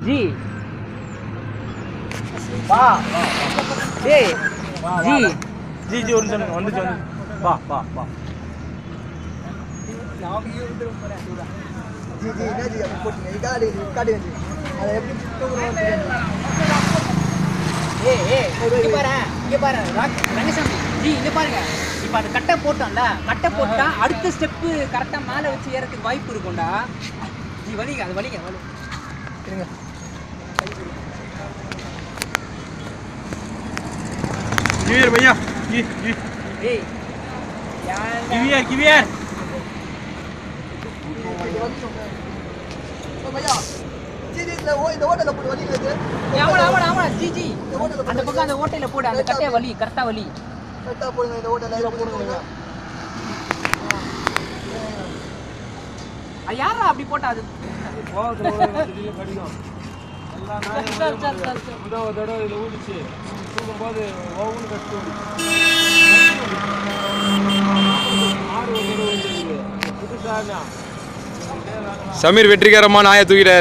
G வா டேய் G G G ஒரு நிமிஷம் வந்துச்சு வா வா வா ஜி ஜி என்ன ஜி அப்படி போட்டீங்க காட்டுங்க ஜி அதை எப்படி தூக்குறோம் இங்க பாரு ரங்கசாமி ஜி இங்க பாருங்க இப்போ அது கட்டை போட்டோம்ல கட்டை போட்டா அடுத்த ஸ்டெப்பு கரெக்டா மேலே வச்சு ஏறதுக்கு வாய்ப்பு இருக்கும்டா ஜி வலிங்க அது வலிங்க இருங்க கிவியர் भैया जी जी ஏய் கிவியர் भैया जी जी இந்த ஓட்டல போடு வலிக்குது ஆமா ஜி ஜி அந்த பக்கம் அந்த ஓட்டையில போடு அந்த கட்டைய வலி கரெக்டா வலி கரெக்டா போடுங்க இந்த ஓட்டல இத போடுங்க யாரா அப்படி போட்டா அது கோவத்துல திடீர்னு கடிக்கும் எல்லாம் நான் தடவை இதில் ஊதிச்சு தூக்கும்போது ஒவ்வொன்று கஷ்டம் சமீர் வெற்றிகரமான நாயை தூக்கிறார்.